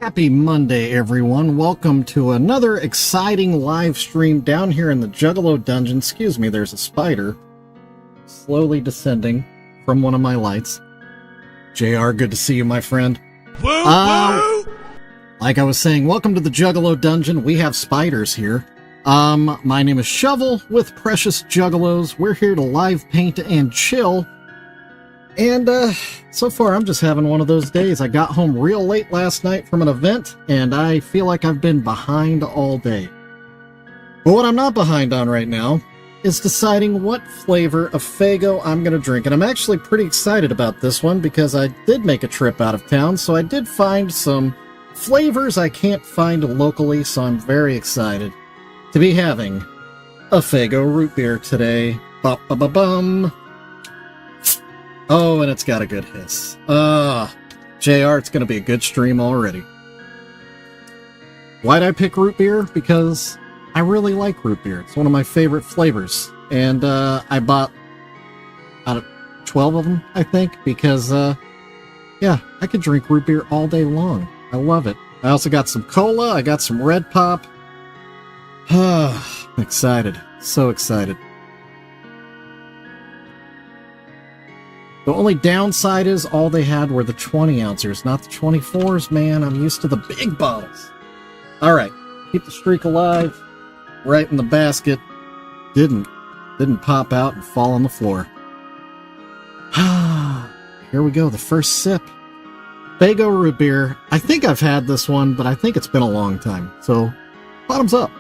Happy Monday, everyone. Welcome to another exciting live stream down here in the Juggalo dungeon. Excuse me, there's a spider slowly descending from one of my lights. JR, good to see you, my friend. Woo, woo. Like I was saying, welcome to the Juggalo dungeon. We have spiders here. My name is Shovel with Precious Juggalos. We're here to live paint and chill. And, so far I'm just having one of those days. I got home real late last night from an event, and I feel like I've been behind all day. But what I'm not behind on right now is deciding what flavor of Faygo I'm going to drink. And I'm actually pretty excited about this one because I did make a trip out of town, so I did find some flavors I can't find locally, so I'm very excited to be having a Faygo root beer today. Ba-ba-ba-bum. Oh, and it's got a good hiss. JR, it's going to be a good stream already. Why'd I pick root beer? Because I really like root beer. It's one of my favorite flavors. And I bought out of 12 of them, I think, because, yeah, I could drink root beer all day long. I love it. I also got some cola. I got some Red Pop. I'm excited. So excited. The only downside is all they had were the 20 ounces, not the 24s, man. I'm used to the big bottles. Alright, keep the streak alive. Right in the basket. Didn't pop out and fall on the floor. Here we go, the first sip. Faygo root beer. I think I've had this one, but I think it's been a long time. So, bottoms up.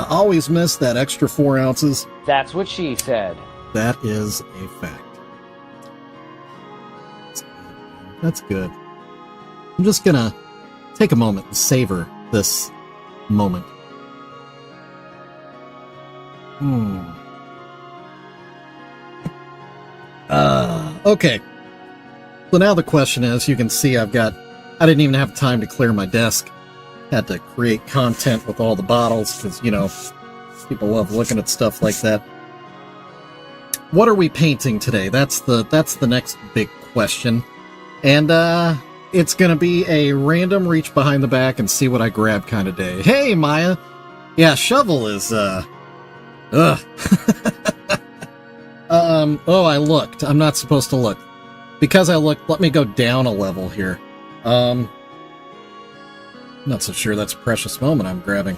Always miss that extra 4 ounces. That's what she said. That is a fact. That's good. I'm just gonna take a moment and savor this moment. Okay. So now the question is, you can see I didn't even have time to clear my desk. Had to create content with all the bottles, because, you know, people love looking at stuff like that. What are we painting today? That's the next big question. And, it's gonna be a random reach behind the back and see what I grab kind of day. Hey, Maya! Yeah, Shovel is, oh, I looked. I'm not supposed to look. Because I looked, let me go down a level here. Not so sure that's a precious moment I'm grabbing.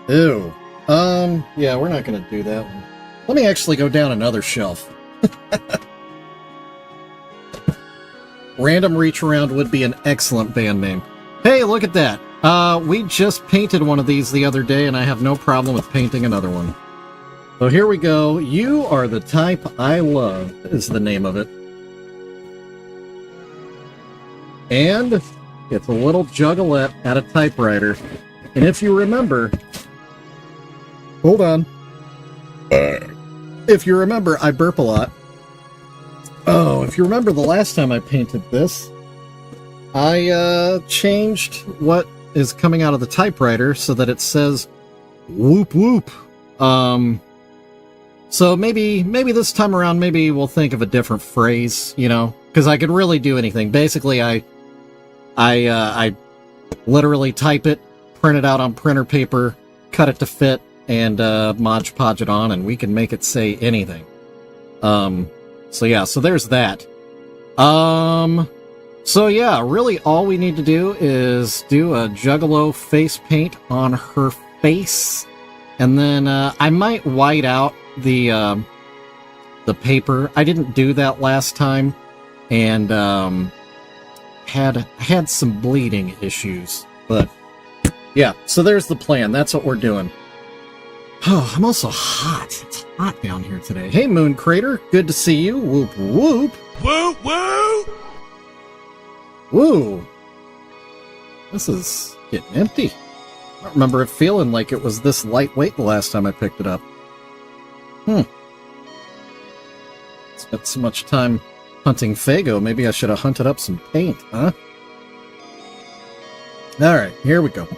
Ew. Yeah, we're not gonna do that one. Let me actually go down another shelf. Random Reach Around would be an excellent band name. Hey, look at that! We just painted one of these the other day, and I have no problem with painting another one. So here we go. You Are the Type I Love is the name of it. And it's a little Juggalette at a typewriter. And if you remember... Hold on. If you remember, I burp a lot. Oh, if you remember the last time I painted this, I changed what is coming out of the typewriter so that it says whoop whoop. So maybe this time around, maybe we'll think of a different phrase, you know, because I could really do anything. Basically, I literally type it, print it out on printer paper, cut it to fit, and Mod Podge it on, and we can make it say anything. So yeah, so there's that. So yeah, really all we need to do is do a Juggalo face paint on her face, and then I might white out the paper. I didn't do that last time, and had some bleeding issues, but yeah, so there's the plan. That's what we're doing. Oh, I'm also hot. It's hot down here today. Hey, Moon Crater, good to see you. Whoop whoop. Woo, woo! Woo! This is getting empty. I don't remember it feeling like it was this lightweight the last time I picked it up. Spent so much time hunting Faygo, maybe I should have hunted up some paint, huh? Alright, here we go.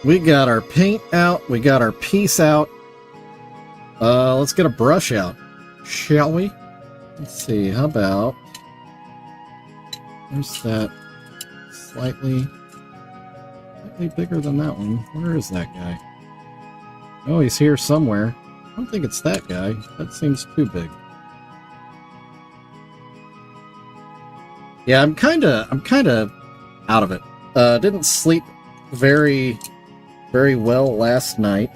We got our paint out, we got our piece out. Let's get a brush out. shall we? Let's see, how about... There's that slightly bigger than that one. Where is that guy? Oh, he's here somewhere. I don't think it's that guy. That seems too big. Yeah, I'm kinda out of it. Didn't sleep very well last night.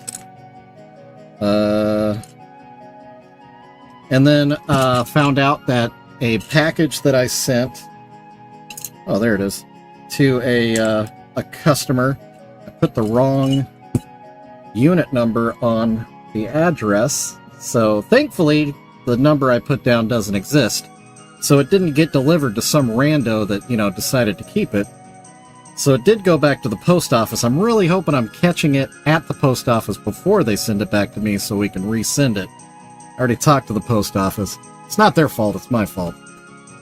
And then found out that a package that I sent, oh, there it is, to a customer, I put the wrong unit number on the address. So thankfully, the number I put down doesn't exist. So it didn't get delivered to some rando that, you know, decided to keep it. So it did go back to the post office. I'm really hoping I'm catching it at the post office before they send it back to me so we can resend it. I already talked to the post office. It's not their fault, it's my fault.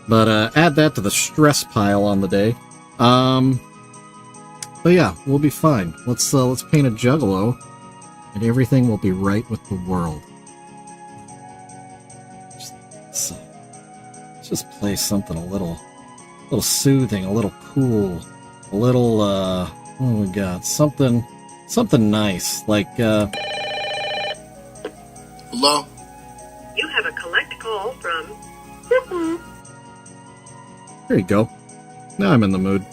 But add that to the stress pile on the day. But yeah, we'll be fine. Let's paint a Juggalo, and everything will be right with the world. Let's just play something a little soothing, a little cool, a little what do we got? Something nice, like Hello? You have a collect call from... There you go. Now I'm in the mood.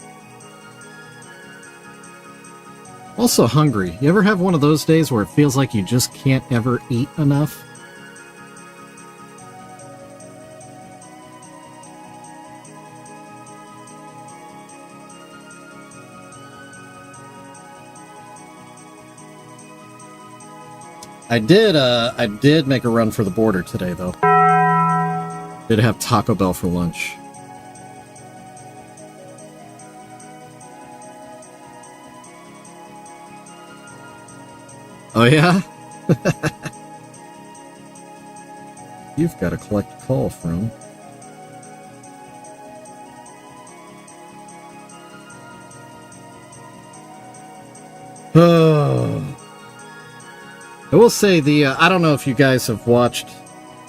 Also hungry. You ever have one of those days where it feels like you just can't ever eat enough? I did make a run for the border today, though. Did have Taco Bell for lunch. Oh, yeah? You've got to collect a call from... Oh... I will say I don't know if you guys have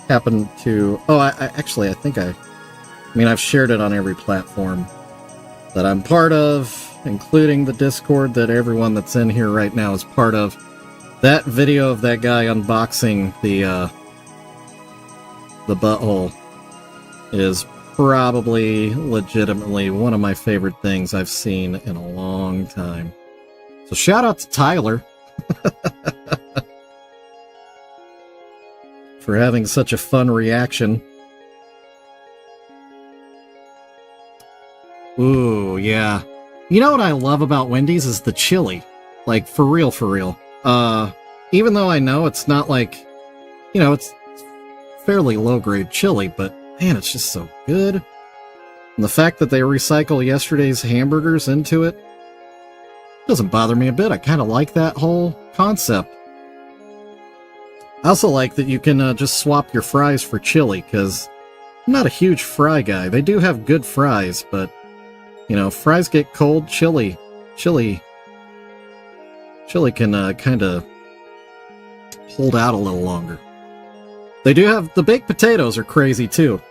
happened to... Oh, actually, I think I mean, I've shared it on every platform that I'm part of, including the Discord that everyone that's in here right now is part of. That video of that guy unboxing the butthole is probably legitimately one of my favorite things I've seen in a long time. So shout out to Tyler. For having such a fun reaction. Ooh, yeah. You know what I love about Wendy's is the chili. Like, for real, for real. Even though I know it's not like, you know, it's fairly low-grade chili, but man, it's just so good. And the fact that they recycle yesterday's hamburgers into it doesn't bother me a bit. I kind of like that whole concept. I also like that you can just swap your fries for chili, because I'm not a huge fry guy. They do have good fries, but, you know, fries get cold, chili can kind of hold out a little longer. They do have... The baked potatoes are crazy, too.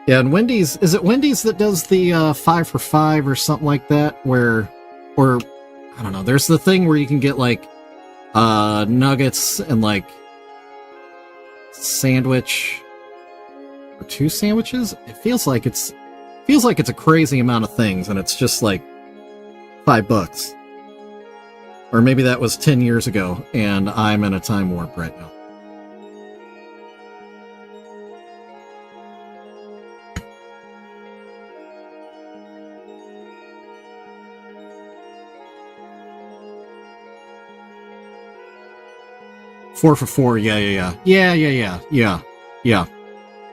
Yeah, and Wendy's... Is it Wendy's that does the 5 for $5 or something like that? Or, I don't know, there's the thing where you can get, like, nuggets and, like, sandwich... Or 2 sandwiches? It feels like it's a crazy amount of things, and it's just, like, $5. Or maybe that was 10 years ago, and I'm in a time warp right now. $4 for $4, yeah.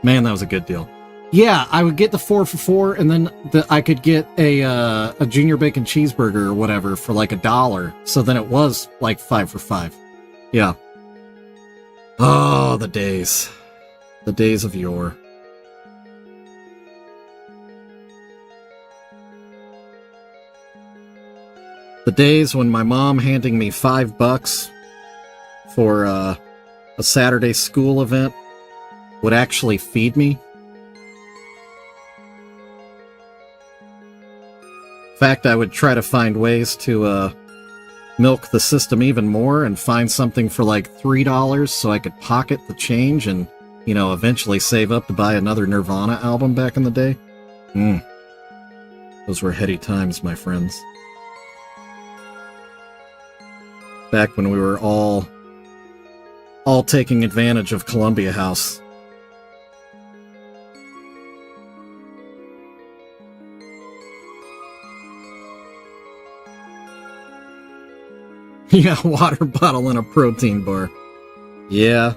Man, that was a good deal. Yeah, I would get the 4 for $4, and then I could get a junior bacon cheeseburger or whatever for like $1. So then it was like 5 for $5. Yeah. Oh, the days. The days of yore. The days when my mom handing me $5 for a Saturday school event would actually feed me. In fact, I would try to find ways to milk the system even more and find something for like $3 so I could pocket the change and, you know, eventually save up to buy another Nirvana album back in the day. Those were heady times, my friends. Back when we were all taking advantage of Columbia House. Yeah, water bottle and a protein bar. Yeah.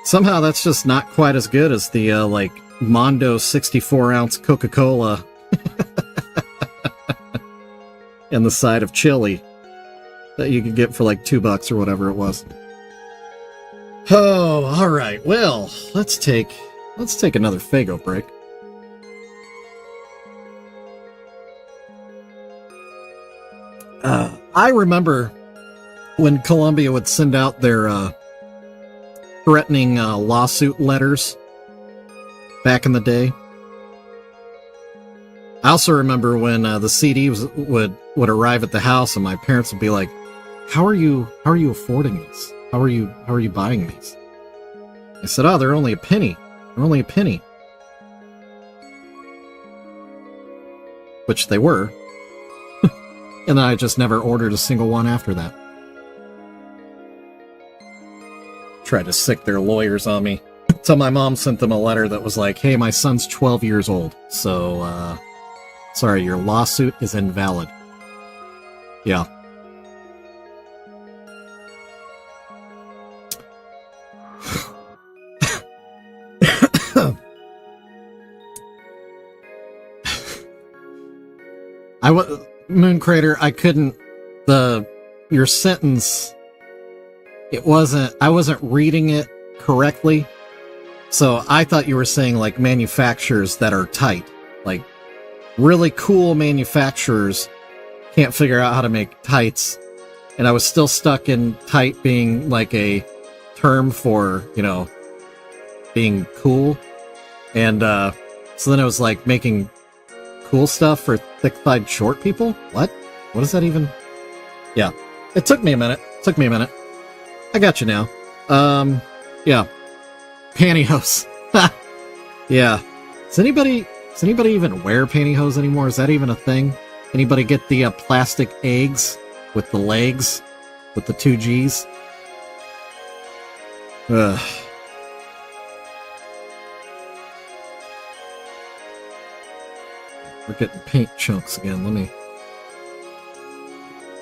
Somehow that's just not quite as good as the, like, Mondo 64-ounce Coca-Cola and the side of chili that you could get for like $2 or whatever it was. Oh, alright. Well, let's take another Faygo break. I remember when Columbia would send out their threatening lawsuit letters back in the day. I also remember when the CDs would arrive at the house and my parents would be like, how are you affording this? How are you buying these? I said, oh, they're only a penny. They're only a penny. Which they were. And then I just never ordered a single one after that. Tried to sick their lawyers on me. So my mom sent them a letter that was like, hey, my son's 12 years old. So, sorry, your lawsuit is invalid. Yeah. Moon Crater, I couldn't, your sentence, I wasn't reading it correctly. So I thought you were saying like manufacturers that are tight, like really cool manufacturers can't figure out how to make tights. And I was still stuck in tight being like a term for, you know, being cool. And, so then it was like making cool stuff for thick-thighed short people? What? What is that even? Yeah. It took me a minute. I got you now. Yeah. Pantyhose. Yeah. Does anybody even wear pantyhose anymore? Is that even a thing? Anybody get the plastic eggs with the legs? With the 2 Gs? Ugh. We're getting paint chunks again. Let me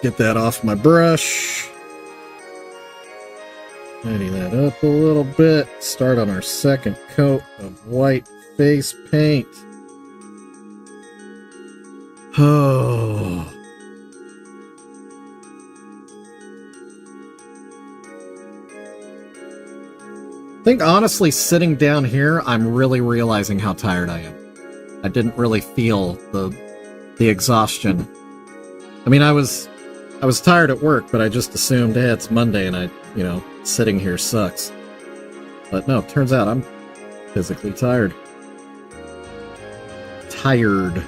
get that off my brush. Tidy that up a little bit. Start on our second coat of white face paint. Oh. I think honestly, sitting down here, I'm really realizing how tired I am. I didn't really feel the exhaustion. I mean, I was tired at work, but I just assumed, hey, it's Monday and sitting here sucks. But no, turns out I'm physically tired. Tired.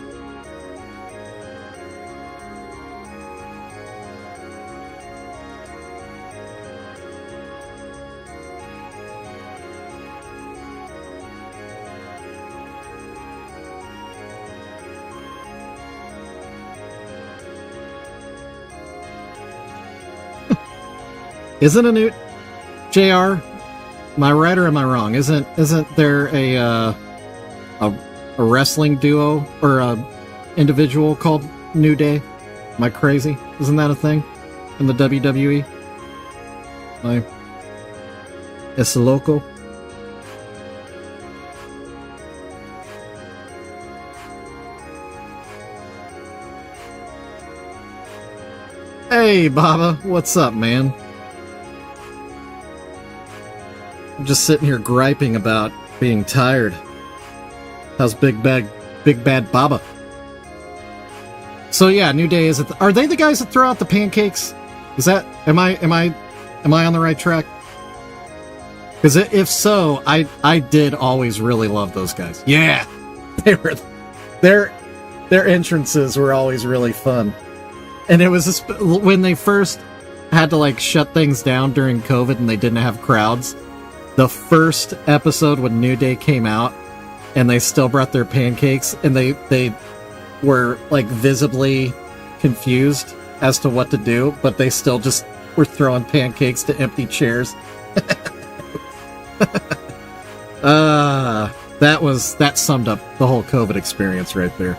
Isn't a new JR? Am I right or am I wrong? Isn't there a wrestling duo or a individual called New Day? Am I crazy? Isn't that a thing in the WWE? Es loco. Hey, Baba, what's up, man? I'm just sitting here griping about being tired. How's Big Bad Baba? So yeah, New Day is. Are they the guys that throw out the pancakes? Is that? Am I on the right track? Because if so, I did always really love those guys. Yeah, they were. Their entrances were always really fun, and it was just, when they first had to like shut things down during COVID and they didn't have crowds. The first episode when New Day came out, and they still brought their pancakes, and they were like visibly confused as to what to do, but they still just were throwing pancakes to empty chairs. That summed up the whole COVID experience right there.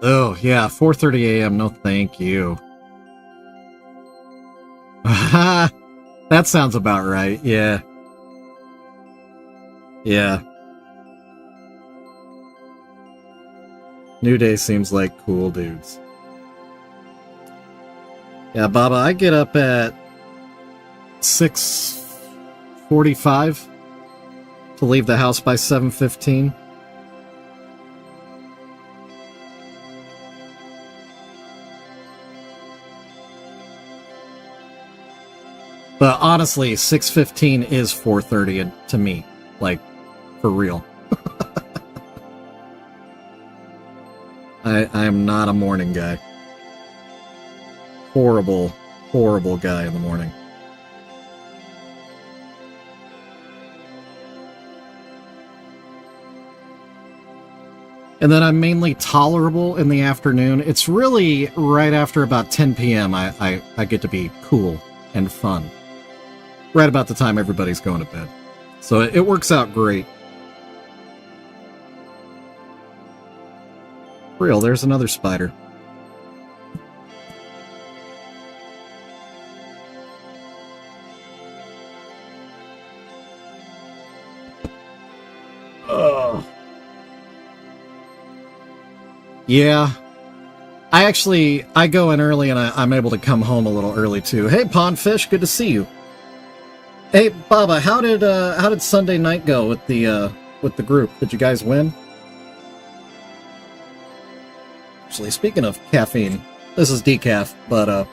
Oh, yeah, 4:30 a.m. No, thank you. That sounds about right, yeah. Yeah. New Day seems like cool dudes. Yeah, Baba, I get up at 6:45 to leave the house by 7:15. But honestly, 6:15 is 4:30 to me. Like, for real. I am not a morning guy. Horrible, horrible guy in the morning. And then I'm mainly tolerable in the afternoon. It's really right after about 10 p.m. I get to be cool and fun. Right about the time everybody's going to bed. So it works out great. Real, there's another spider. Ugh. Yeah. I go in early and I'm able to come home a little early too. Hey, Pondfish, good to see you. Hey, Baba, how did Sunday night go with the group? Did you guys win? Actually, speaking of caffeine, this is decaf, but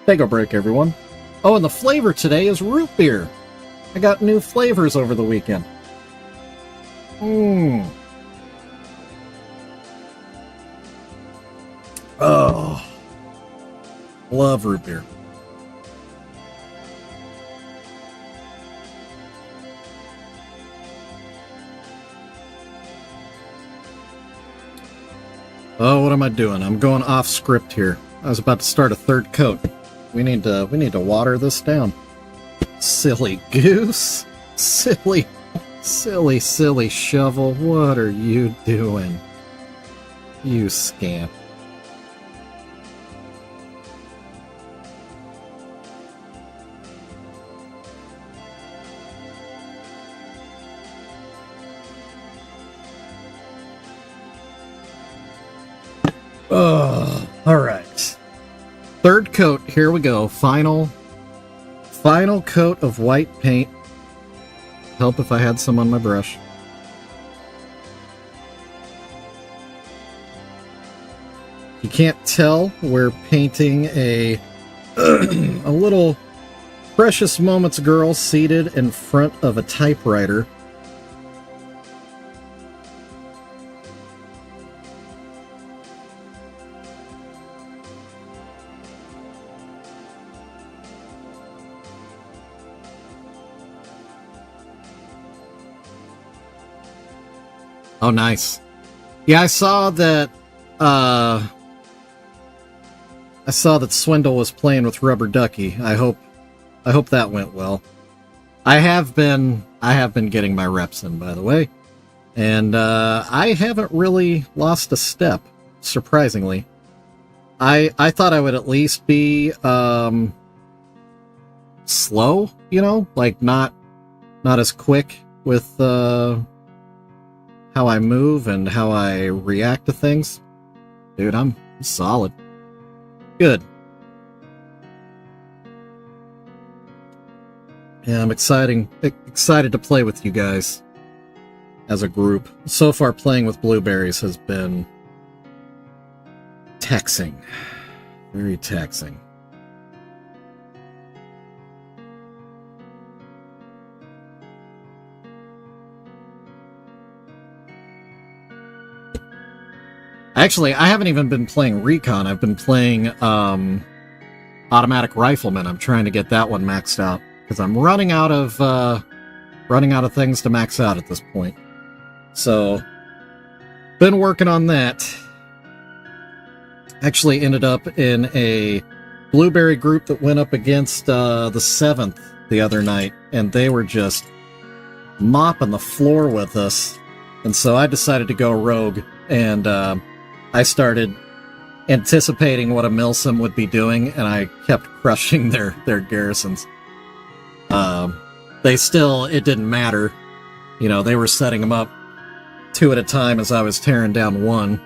take a break, everyone. Oh, and the flavor today is root beer. I got new flavors over the weekend. Oh, love root beer. Oh, what am I doing? I'm going off script here. I was about to start a third coat. We need to water this down. Silly goose. Silly shovel. What are you doing? You scamp. Oh, all right. Third coat, here we go. Final coat of white paint. Help if I had some on my brush. You can't tell, we're painting a little Precious Moments girl seated in front of a typewriter. Oh, nice. Yeah, I saw that Swindle was playing with Rubber Ducky. I hope that went well. I have been getting my reps in, by the way. And I haven't really lost a step surprisingly. I thought I would at least be slow, you know, like not as quick with how I move and how I react to things. Dude, I'm solid. Good. Yeah, I'm excited to play with you guys as a group. So far, playing with blueberries has been taxing. Very taxing. Actually, I haven't even been playing Recon. I've been playing Automatic Rifleman. I'm trying to get that one maxed out because I'm running out of things to max out at this point. So, been working on that. Actually ended up in a blueberry group that went up against the 7th the other night, and they were just mopping the floor with us. And so I decided to go rogue, and I started anticipating what a Milsim would be doing, and I kept crushing their garrisons. It didn't matter. You know, they were setting them up 2 at a time as I was tearing down 1.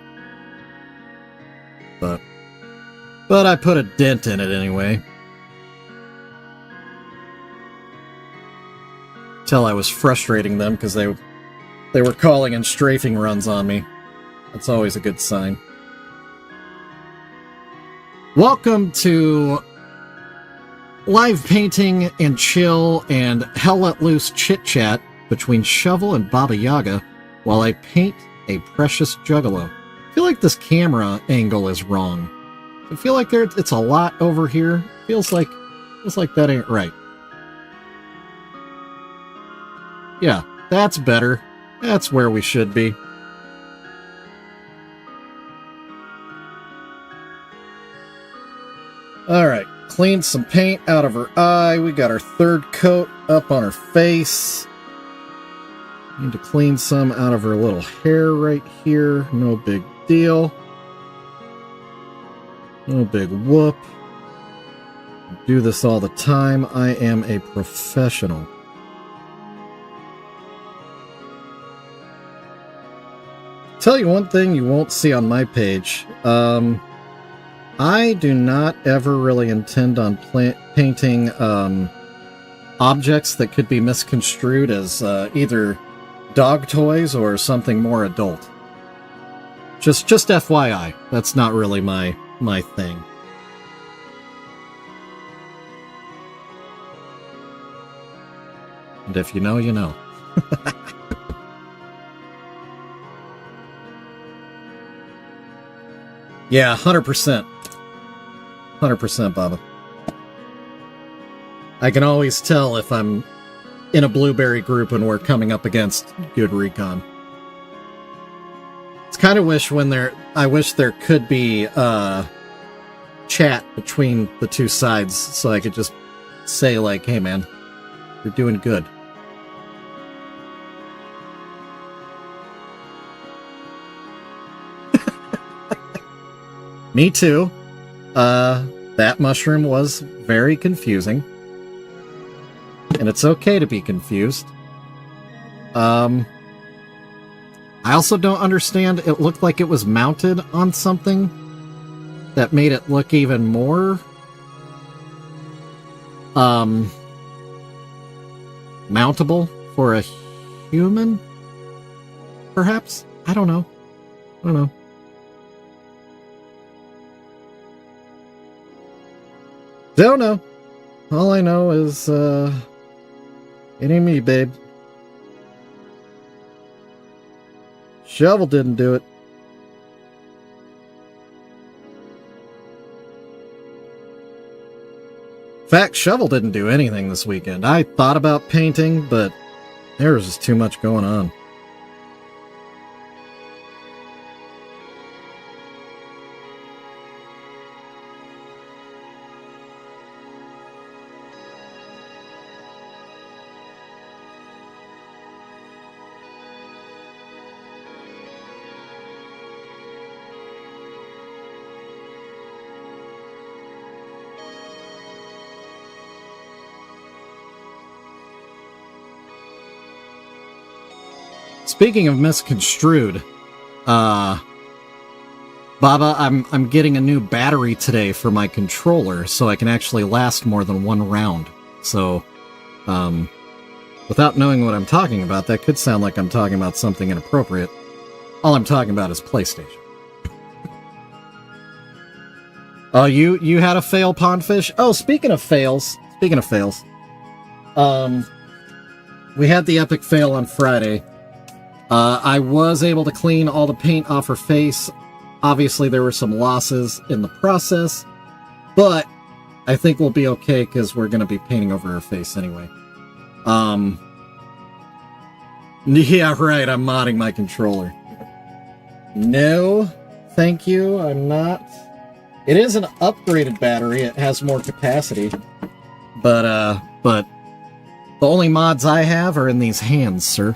But I put a dent in it anyway. Till I was frustrating them because they were calling in strafing runs on me. That's always a good sign. Welcome to live painting and chill and hell let loose chit chat between Shovel and Baba Yaga while I paint a precious Juggalo. I feel like this camera angle is wrong. I feel like it's a lot over here. Feels like that ain't right. Yeah, that's better. That's where we should be. Alright, cleaned some paint out of her eye. We got our 3rd coat up on her face. Need to clean some out of her little hair right here. No big deal. No big whoop. Do this all the time. I am a professional. Tell you one thing you won't see on my page. I do not ever really intend on painting objects that could be misconstrued as either dog toys or something more adult. Just FYI, that's not really my thing. And if you know, you know. Yeah, 100%. 100%, Baba. I can always tell if I'm in a blueberry group and we're coming up against good recon. It's kind of I wish there could be chat between the two sides so I could just say like, hey man, you're doing good. Me too. That mushroom was very confusing. And it's okay to be confused. I also don't understand. It looked like it was mounted on something that made it look even more mountable for a human, perhaps? I don't know. Don't know. All I know is, it ain't me, babe. Shovel didn't do it. In fact, Shovel didn't do anything this weekend. I thought about painting, but there was just too much going on. Speaking of misconstrued, Baba, I'm getting a new battery today for my controller, so I can actually last more than one round. So, without knowing what I'm talking about, that could sound like I'm talking about something inappropriate. All I'm talking about is PlayStation. Oh, you had a fail, Pondfish? Oh, speaking of fails, we had the epic fail on Friday. I was able to clean all the paint off her face. Obviously, there were some losses in the process, but I think we'll be okay because we're going to be painting over her face anyway. Yeah, right, I'm modding my controller. No, thank you, I'm not. It is an upgraded battery, it has more capacity, but the only mods I have are in these hands, sir.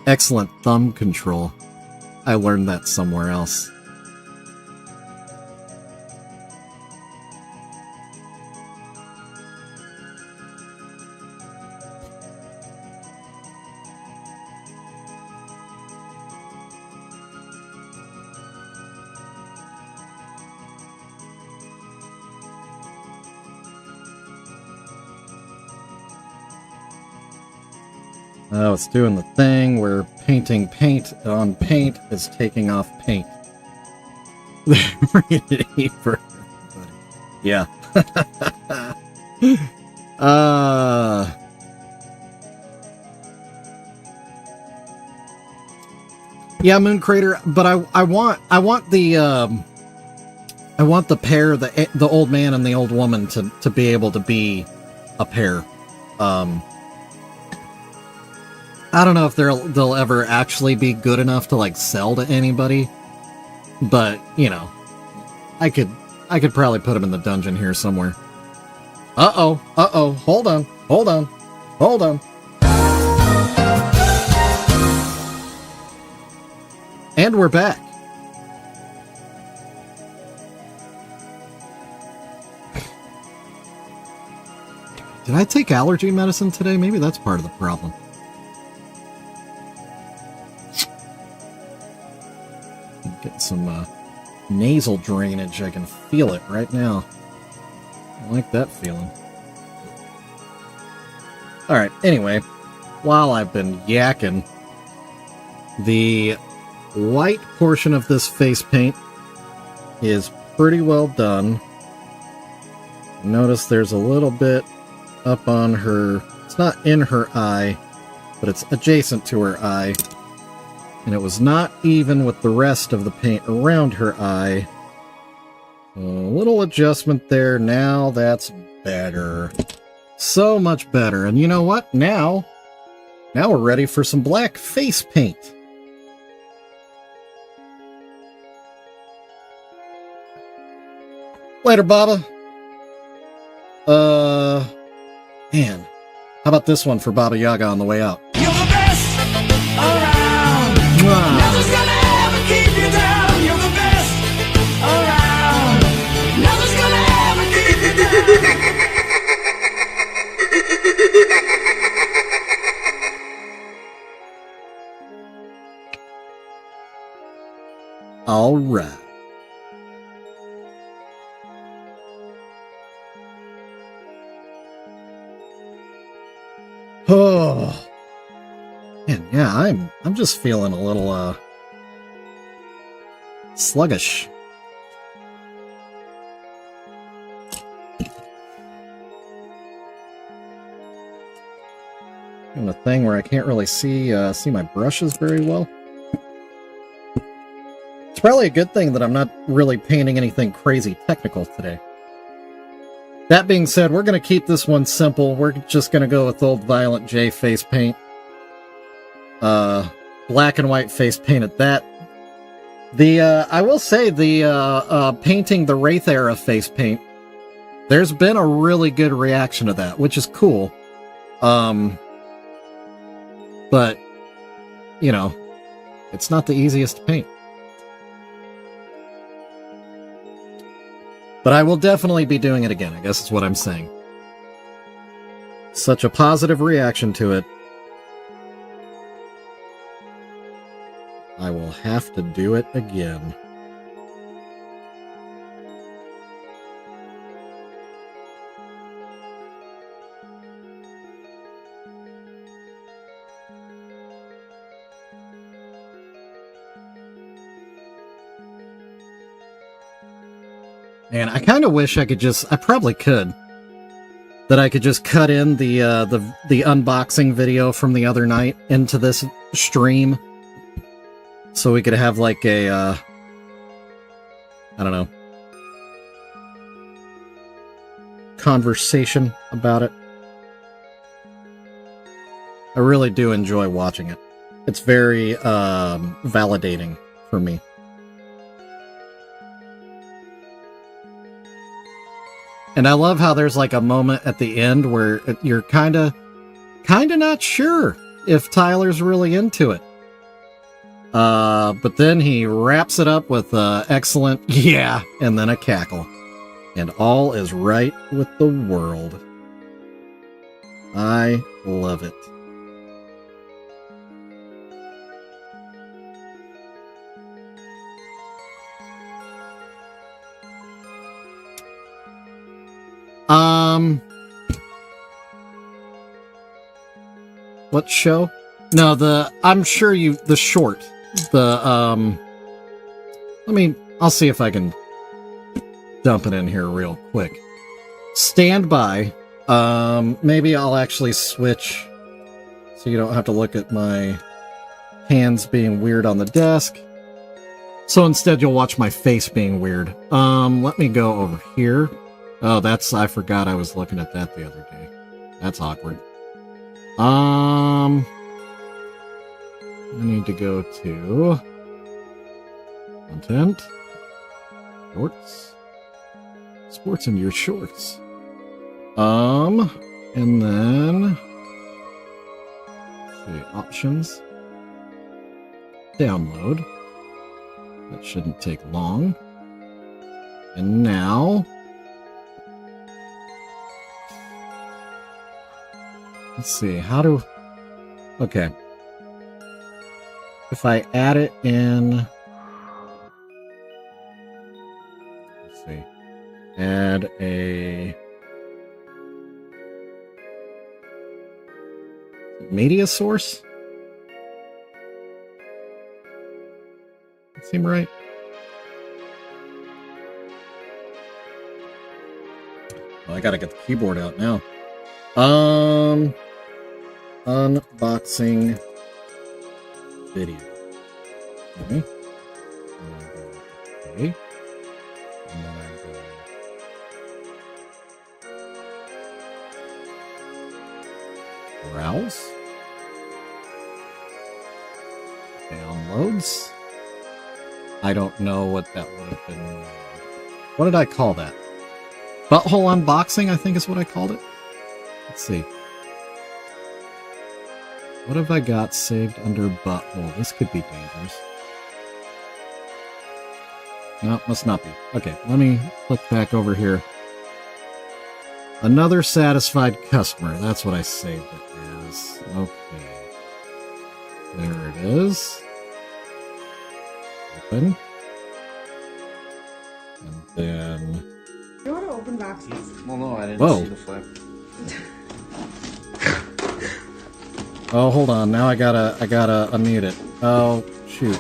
Excellent thumb control. I learned that somewhere else. Oh, it's doing the thing where painting paint on paint is taking off paint. Yeah. Yeah, Moon Crater, but I want the pair, the old man and the old woman to be able to be a pair. I don't know if they'll ever actually be good enough to like sell to anybody, but you know, I could probably put them in the dungeon here somewhere. Uh-oh, hold on. And we're back. Did I take allergy medicine today? Maybe that's part of the problem. Getting some nasal drainage. I can feel it right now. I like that feeling. Alright, anyway, while I've been yakking, the white portion of this face paint is pretty well done. Notice there's a little bit up on her. It's not in her eye, but it's adjacent to her eye. And it was not even with the rest of the paint around her eye. A little adjustment there. Now that's better. So much better. And you know what? Now we're ready for some black face paint. Later, Baba. Man. How about this one for Baba Yaga on the way out? You're the best around. Wow. Nothing's gonna ever keep you down. You're the best around. Nothing's gonna ever keep you down. All right. Oh. Man, yeah, I'm just feeling a little sluggish. Doing a thing where I can't really see my brushes very well. It's probably a good thing that I'm not really painting anything crazy technical today. That being said, we're going to keep this one simple. We're just going to go with old Violent J face paint. Black and white face paint at that. I will say, painting the Wraith era face paint, there's been a really good reaction to that, which is cool. But, you know, it's not the easiest to paint. But I will definitely be doing it again, I guess is what I'm saying. Such a positive reaction to it. I will have to do it again. And I kind of wish I could I probably could, that I could just cut in the unboxing video from the other night into this stream, so we could have like a, I don't know, conversation about it. I really do enjoy watching it. It's very validating for me. And I love how there's like a moment at the end where you're kind of not sure if Tyler's really into it. But then he wraps it up with excellent yeah, and then a cackle. And all is right with the world. I love it. What show? No, I'm sure the short. I'll see if I can dump it in here real quick. Stand by. Maybe I'll actually switch so you don't have to look at my hands being weird on the desk. So instead you'll watch my face being weird. Let me go over here. Oh, I forgot I was looking at that the other day. That's awkward. I need to go to content, sports in your shorts. And then let's see, options, download. That shouldn't take long. And now, let's see, okay. If I add it in, let's see, add a media source? That seem right? Well, I gotta get the keyboard out now. Unboxing video. Okay. Okay. And then I go browse. Downloads. I don't know what that would have been. What did I call that? Butthole unboxing, I think is what I called it. Let's see. What have I got saved under butthole? This could be dangerous. No, must not be. Okay, let me click back over here. Another satisfied customer. That's what I saved it as. Okay. There it is. Open. And then... You want to open boxes? Well, no, I didn't Whoa. see the flip. Oh, hold on. Now I gotta unmute it. Oh, shoot.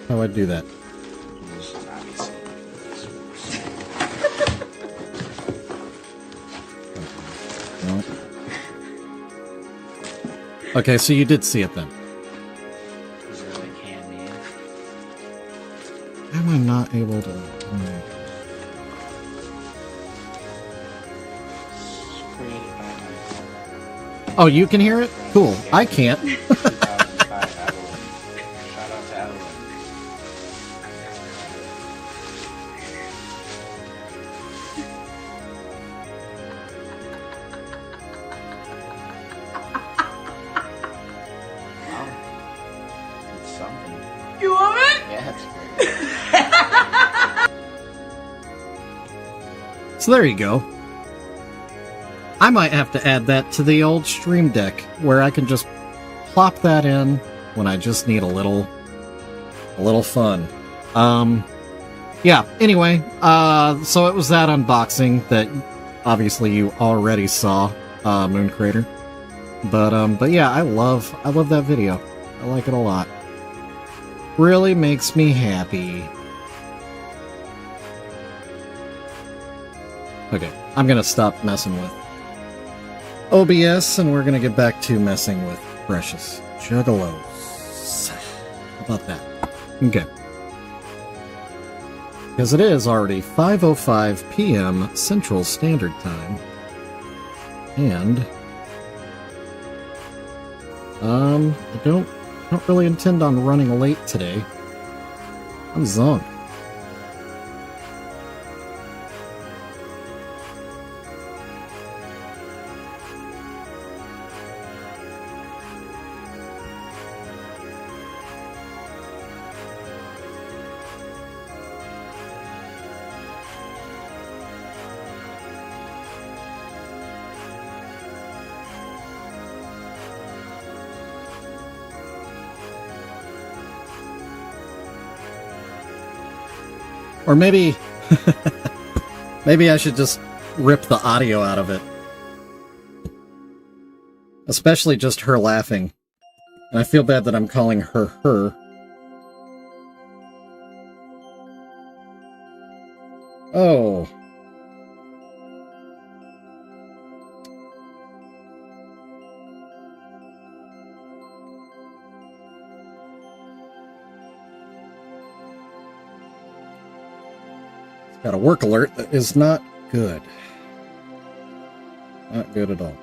How do I do that? No. Okay, so you did see it then. Is there like candy? Why am I not able to... Oh, you can hear it? Cool. I can't. 2005 Avalon. Shout out to Avalon. Wow. It's something. You want it? Yeah, it's great. So there you go. I might have to add that to the old stream deck, where I can just plop that in when I just need a little fun. Yeah, anyway, so it was that unboxing that obviously you already saw, Moon Crater. But yeah, I love that video. I like it a lot. Really makes me happy. Okay, I'm gonna stop messing with OBS and we're gonna get back to messing with Precious Juggalos. How about that? Okay. Because it is already 5:05 p.m. Central Standard Time. And I don't really intend on running late today. I'm zonked. Or maybe maybe I should just rip the audio out of it. Especially just her laughing. And I feel bad that I'm calling her her. Oh. Got a work alert that is not good. Not good at all.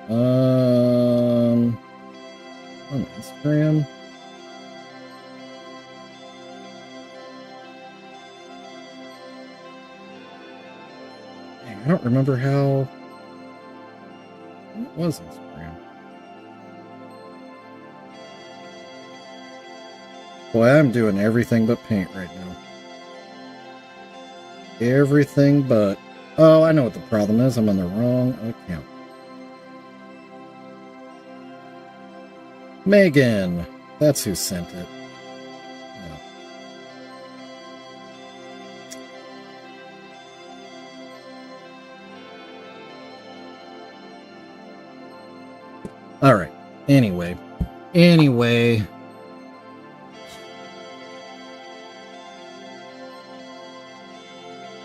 On Instagram. Dang, I don't remember how. What was Instagram? Boy, I'm doing everything but paint right now. Everything but... Oh, I know what the problem is. I'm on the wrong account. Megan. That's who sent it. Yeah. Alright. Anyway.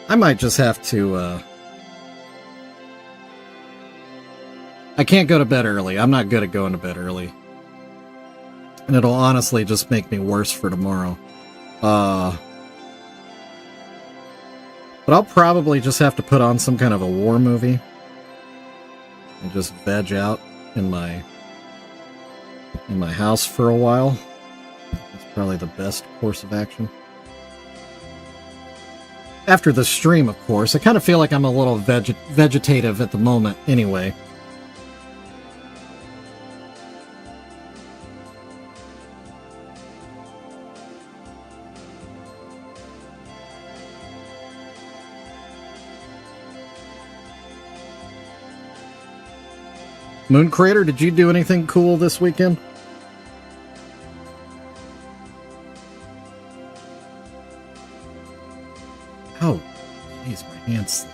I might just have to, I can't go to bed early. I'm not good at going to bed early. And it'll honestly just make me worse for tomorrow. But I'll probably just have to put on some kind of a war movie. And just veg out in my house for a while. That's probably the best course of action. After the stream, of course. I kind of feel like I'm a little vegetative at the moment, anyway. Moon Crater, did you do anything cool this weekend? Oh, jeez, my hands.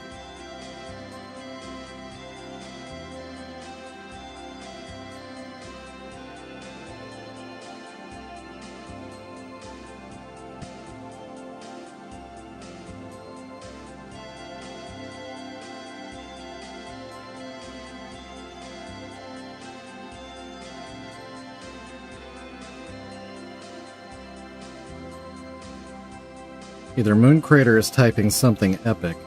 Either Moon Crater is typing something epic,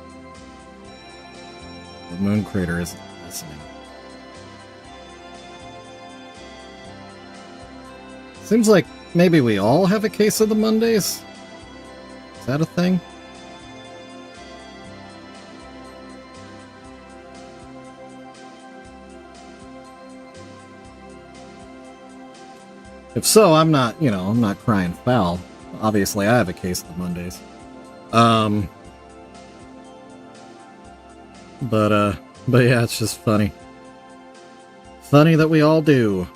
or Moon Crater isn't listening. Seems like maybe we all have a case of the Mondays. Is that a thing? If so, I'm not crying foul. Obviously, I have a case of the Mondays. Um, but yeah, it's just funny. Funny that we all do.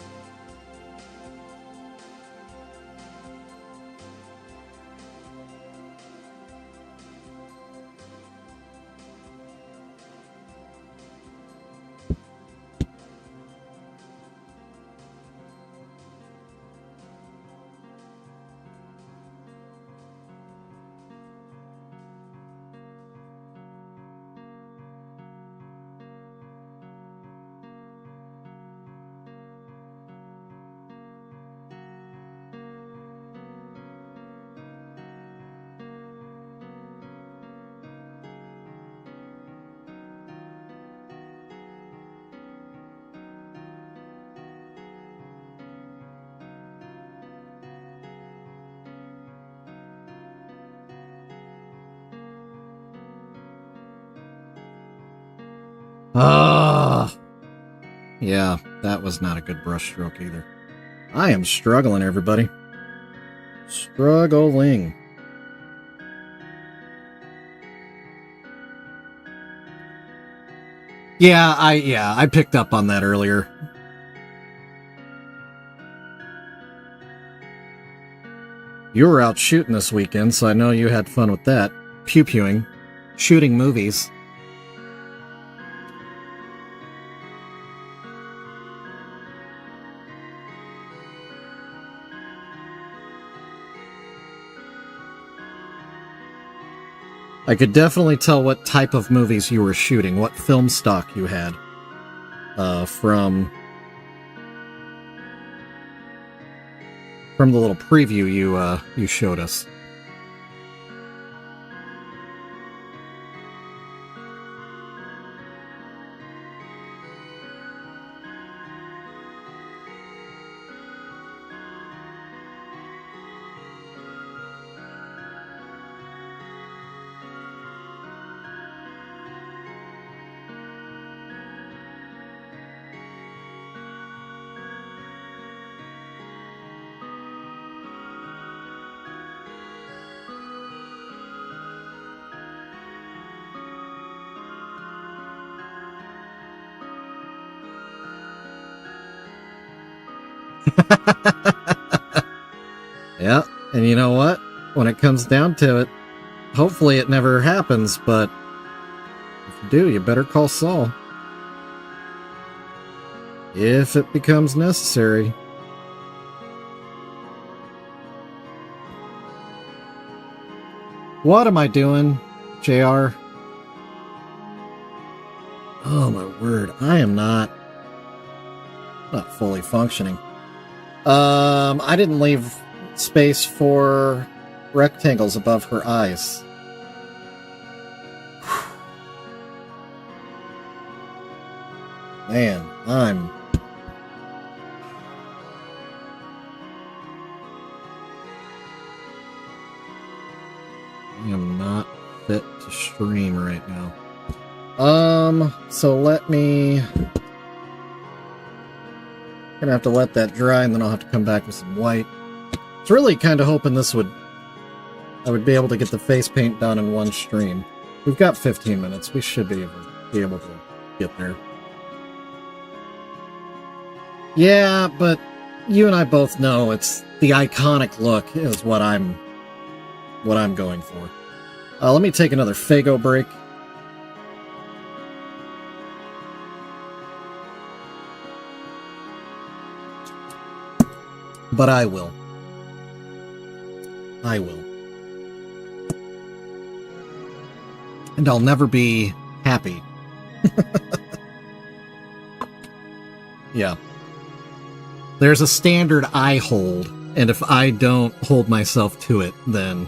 Ah, yeah, that was not a good brushstroke either. I am struggling, everybody. Struggling. Yeah, I picked up on that earlier. You were out shooting this weekend, so I know you had fun with that. Pew-pewing. Shooting movies. I could definitely tell what type of movies you were shooting, what film stock you had from the little preview you showed us. Yeah, and you know what? When it comes down to it, hopefully it never happens, but if you do, you better call Saul. If it becomes necessary. What am I doing, JR? Oh my word, I am not fully functioning. I didn't leave space for rectangles above her eyes. Man, I am not fit to stream right now. So let me... Gonna have to let that dry, and then I'll have to come back with some white. I was really kind of hoping I would be able to get the face paint done in one stream. We've got 15 minutes. We should be able to get there. Yeah, but you and I both know it's the iconic look is what I'm going for. Let me take another Faygo break. But I will. I will. And I'll never be happy. Yeah. There's a standard I hold, and if I don't hold myself to it, then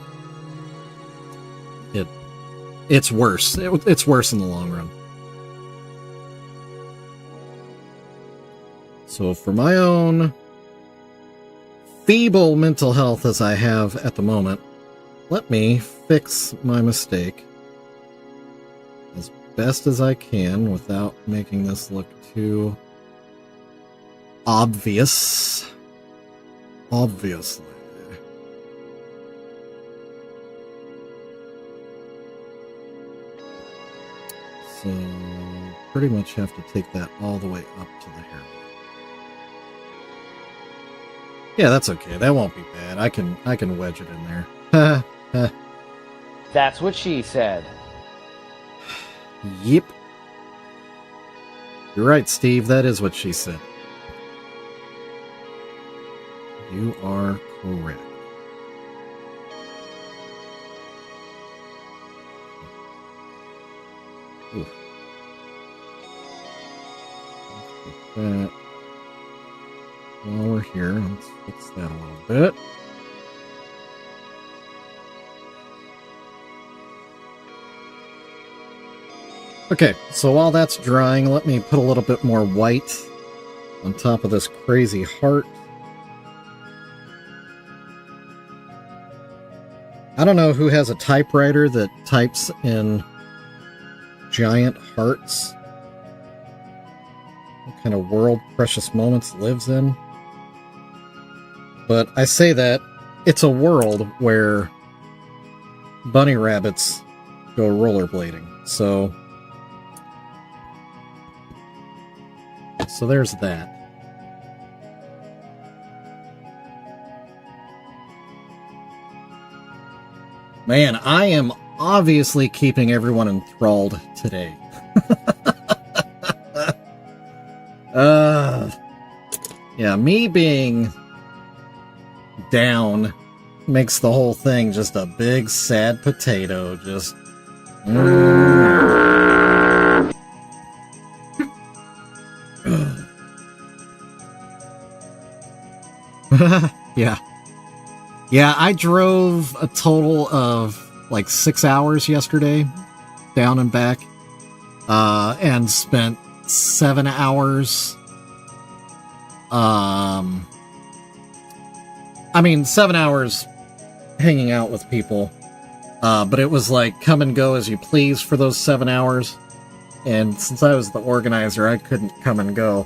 it's worse. It's worse in the long run. So for my own feeble mental health as I have at the moment, let me fix my mistake as best as I can without making this look too obvious. Obviously. So pretty much have to take that all the way up to the hairline. Yeah, that's okay. That won't be bad. I can wedge it in there. That's what she said. Yep. You're right, Steve. That is what she said. You are correct. Ooh. That. While we're here, let's fix that a little bit. Okay, so while that's drying, let me put a little bit more white on top of this crazy heart. I don't know who has a typewriter that types in giant hearts. What kind of world Precious Moments lives in. But I say that it's a world where bunny rabbits go rollerblading. So there's that. Man, I am obviously keeping everyone enthralled today. Yeah, me being down makes the whole thing just a big sad potato. Just Yeah, I drove a total of like 6 hours yesterday, down and back, and spent 7 hours. 7 hours hanging out with people, but it was like come and go as you please for those 7 hours. And since I was the organizer, I couldn't come and go.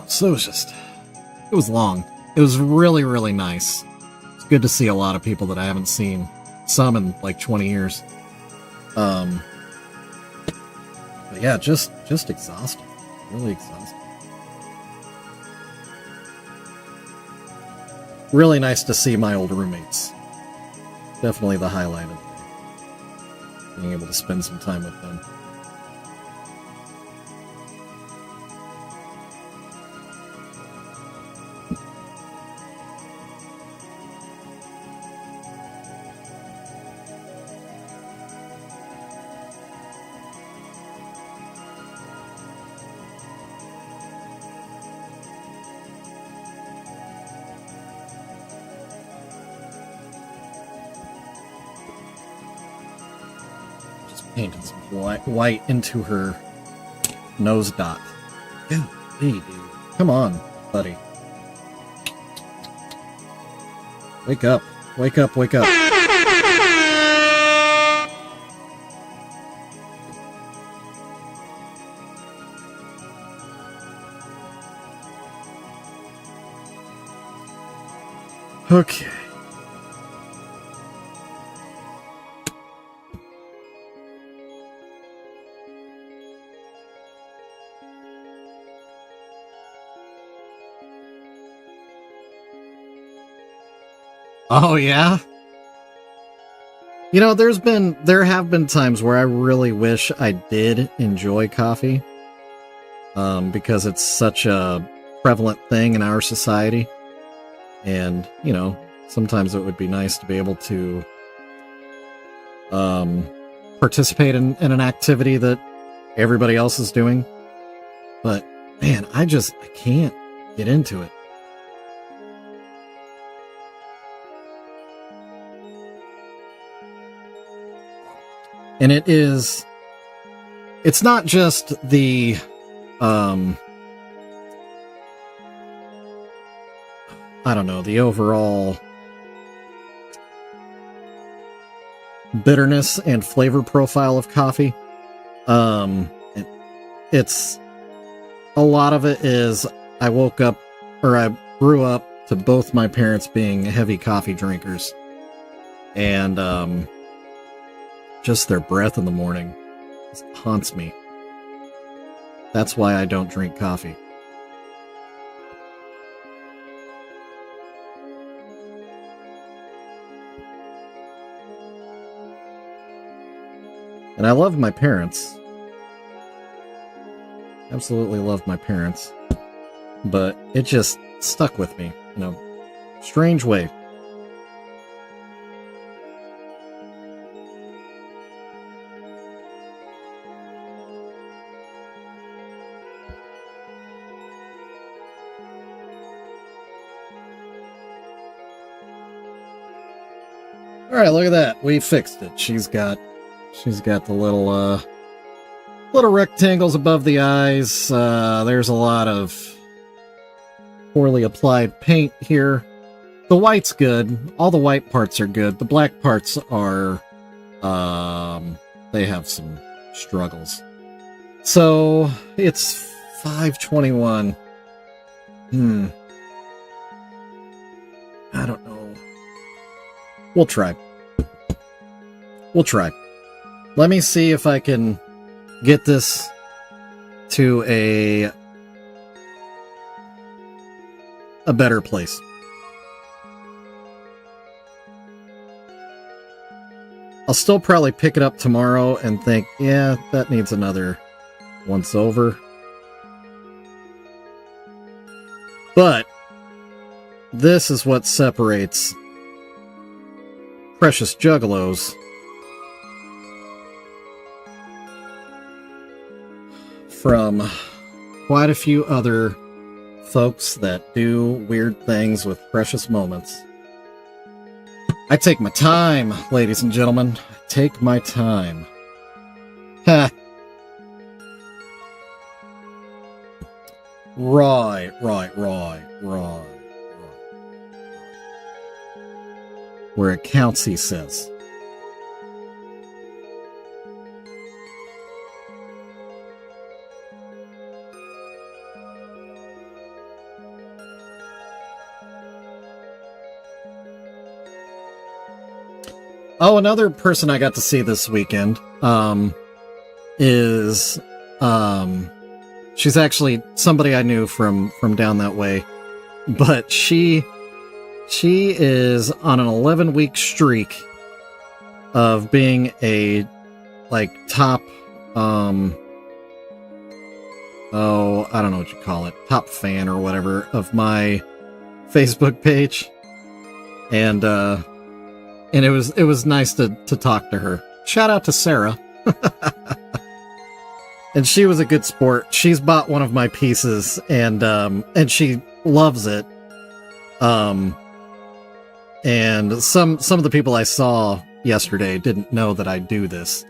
So it was long. It was really, really nice. It's good to see a lot of people that I haven't seen, some in like 20 years. But yeah, just exhausting. Really exhausting. Really nice to see my old roommates. Definitely the highlight of the day. Being able to spend some time with them. Painted some white into her nose dot. Hey, dude. Come on, buddy. Wake up. Wake up, wake up. Okay. Oh, yeah? You know, there have been times where I really wish I did enjoy coffee, because it's such a prevalent thing in our society. And, you know, sometimes it would be nice to be able to participate in an activity that everybody else is doing. But, man, I can't get into it. And it's not just the, I don't know, the overall bitterness and flavor profile of coffee. It's, a lot of it is, I grew up to both my parents being heavy coffee drinkers. And, just their breath in the morning just haunts me. That's why I don't drink coffee. And I love my parents. Absolutely love my parents. But it just stuck with me in a strange way. Alright, look at that. We fixed it. She's got the little rectangles above the eyes. There's a lot of poorly applied paint here. The white's good. All the white parts are good. The black parts are, they have some struggles. So, it's 5:21. I don't know. We'll try. Let me see if I can get this to a better place. I'll still probably pick it up tomorrow and think, yeah, that needs another once over. But this is what separates Precious Juggalos from quite a few other folks that do weird things with precious moments. I take my time, ladies and gentlemen. I take my time. Ha! Right. Where it counts, he says. Oh, another person I got to see this weekend, is, she's actually somebody I knew from down that way, but she is on an 11-week streak of being a, like, top, I don't know what you call it, top fan or whatever of my Facebook page, and it was nice to talk to her. Shout out to Sarah. And she was a good sport. She's bought one of my pieces, and she loves it. And some of the people I saw yesterday didn't know that I do this,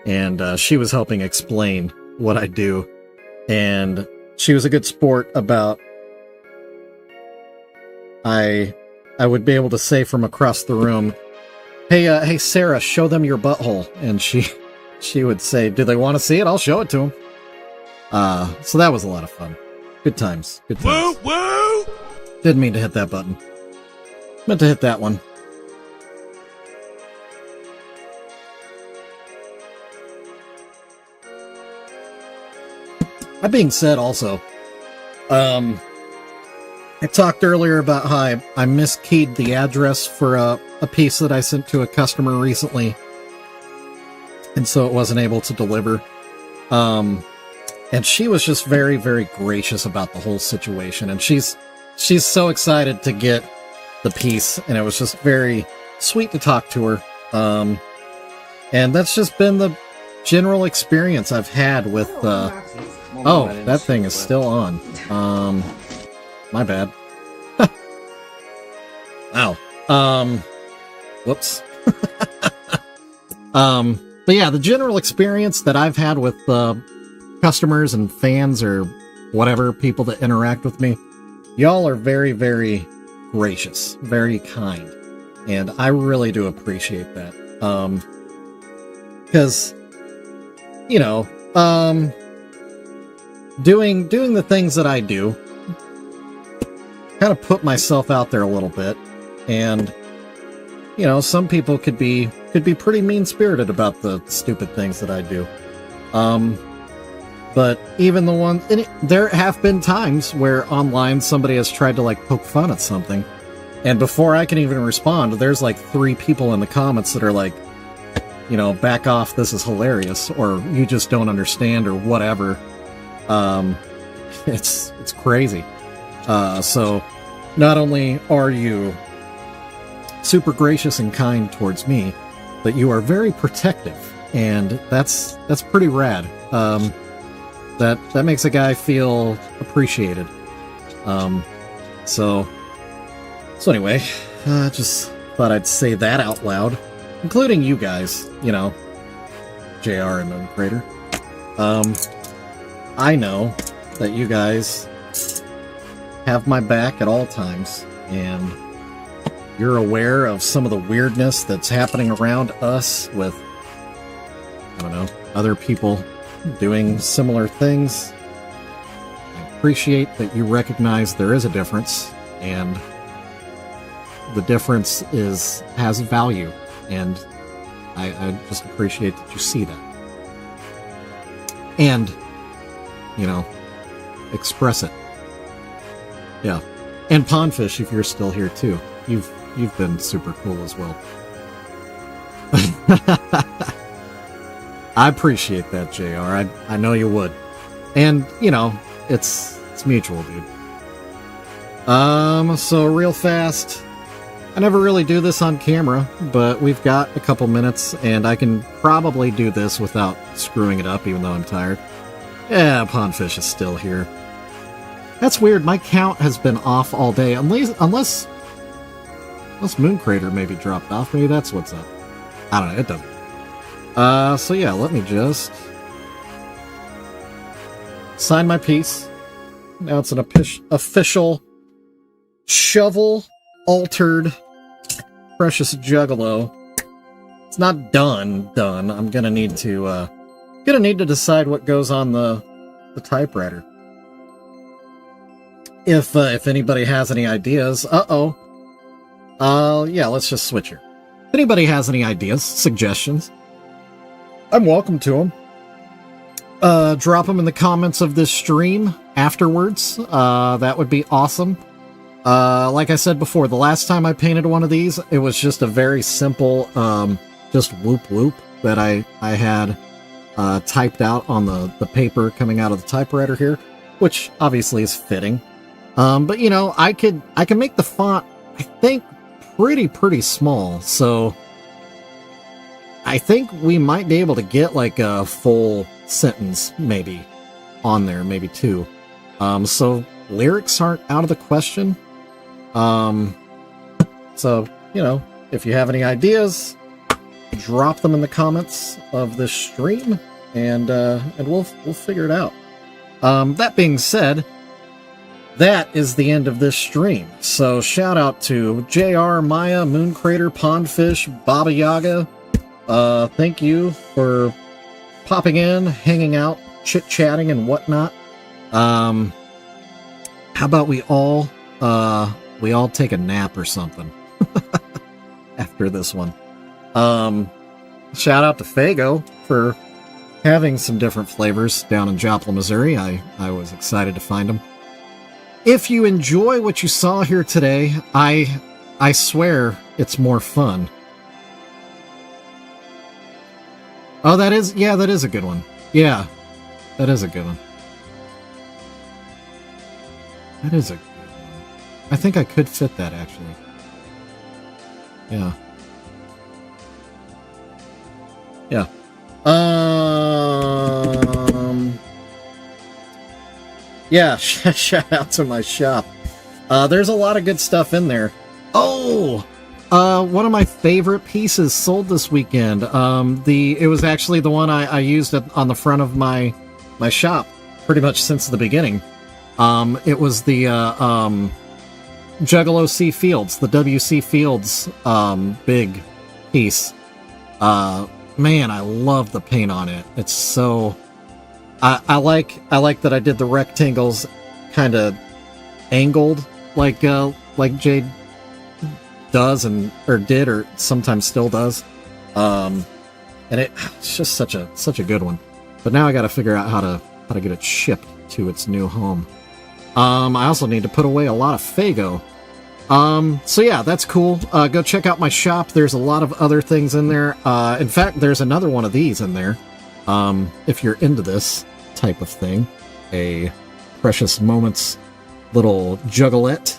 and she was helping explain what I do, and she was a good sport about I would be able to say from across the room, hey Sarah, show them your butthole, and she would say, do they want to see it? I'll show it to them. So that was a lot of fun. Good times. Woo! Didn't mean to hit that button. Meant to hit that one. That being said, also, I talked earlier about how I miskeyed the address for a piece that I sent to a customer recently, and so it wasn't able to deliver. And she was just very, very gracious about the whole situation, and she's so excited to get the piece, and it was just very sweet to talk to her. And that's just been the general experience I've had with oh, that thing is still on. My bad. Ow. Whoops. But yeah, the general experience that I've had with customers and fans or whatever, people that interact with me, y'all are very, very gracious, very kind, and I really do appreciate that. Because, you know, doing the things that I do, kind of put myself out there a little bit, and some people could be pretty mean-spirited about the stupid things that I do. But even the ones, there have been times where online somebody has tried to like poke fun at something, and before I can even respond, there's like 3 people in the comments that are like, back off, this is hilarious, or you just don't understand, or whatever. It's crazy. So not only are you super gracious and kind towards me, but you are very protective, and that's pretty rad. That makes a guy feel appreciated. So anyway, just thought I'd say that out loud, including you guys, JR and Moon Crater. I know that you guys have my back at all times, and you're aware of some of the weirdness that's happening around us with, other people doing similar things. I appreciate that you recognize there is a difference, and the difference has value, and I just appreciate that you see that. And, express it. Yeah. And Pondfish, if you're still here too. You've been super cool as well. I appreciate that, JR. I know you would. And, it's mutual, dude. So real fast, I never really do this on camera, but we've got a couple minutes, and I can probably do this without screwing it up, even though I'm tired. Yeah, Pondfish is still here. That's weird, my count has been off all day, unless Moon Crater maybe dropped off. Maybe that's what's up. I don't know, it doesn't. So yeah, let me just sign my piece. Now it's an official shovel-altered Precious Juggalo. It's not done. I'm gonna need to decide what goes on the typewriter. If anybody has any ideas, yeah, let's just switch here. If anybody has any ideas, suggestions, I'm welcome to them. Drop them in the comments of this stream afterwards. That would be awesome. Like I said before, the last time I painted one of these, it was just a very simple, just whoop whoop that I had typed out on the paper coming out of the typewriter here, which obviously is fitting. But I can make the font, I think, pretty small, so I think we might be able to get like a full sentence maybe on there, maybe 2. So lyrics aren't out of the question. So, if you have any ideas, drop them in the comments of this stream, and we'll figure it out. That being said, that is the end of this stream. So shout out to JR, Maya, Moon Crater, Pondfish, Baba Yaga. Thank you for popping in, hanging out, chit-chatting, and whatnot. How about we all take a nap or something after this one. Shout out to Fago for having some different flavors down in Joplin, Missouri. I was excited to find them. If you enjoy what you saw here today, I swear it's more fun. Oh, that is a good one. Yeah, that is a good one. That is a good one. I think I could fit that, actually. Yeah. Yeah. Yeah, shout out to my shop. There's a lot of good stuff in there. Oh! One of my favorite pieces sold this weekend. It was actually the one I used on the front of my shop pretty much since the beginning. It was the Juggalo C. Fields, the W.C. Fields big piece. Man, I love the paint on it. It's so... I like that I did the rectangles kind of angled like Jade does or did or sometimes still does. And it's just such a good one. But now I got to figure out how to get it shipped to its new home. I also need to put away a lot of Fago. So yeah, that's cool. Go check out my shop. There's a lot of other things in there. In fact, there's another one of these in there. If you're into this type of thing, a Precious Moments little Juggalette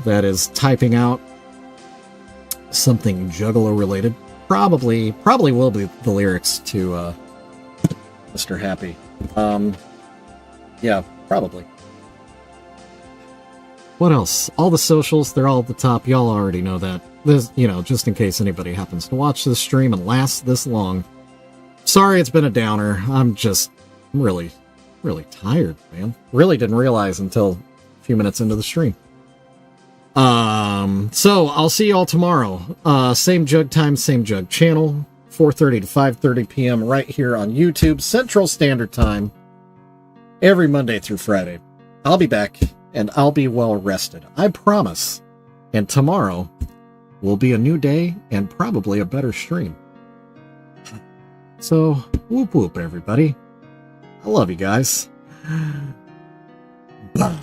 that is typing out something Juggalo related. Probably will be the lyrics to Mr. Happy. Yeah, probably. What else? All the socials, they're all at the top. Y'all already know that. This, just in case anybody happens to watch this stream and last this long. Sorry it's been a downer. I'm really, really tired, man. Really didn't realize until a few minutes into the stream. So I'll see y'all tomorrow. Same Jug time, same Jug channel. 4:30 to 5:30 p.m. right here on YouTube, Central Standard Time. Every Monday through Friday. I'll be back. And I'll be well rested. I promise. And tomorrow will be a new day and probably a better stream. So, whoop whoop, everybody. I love you guys. Bye.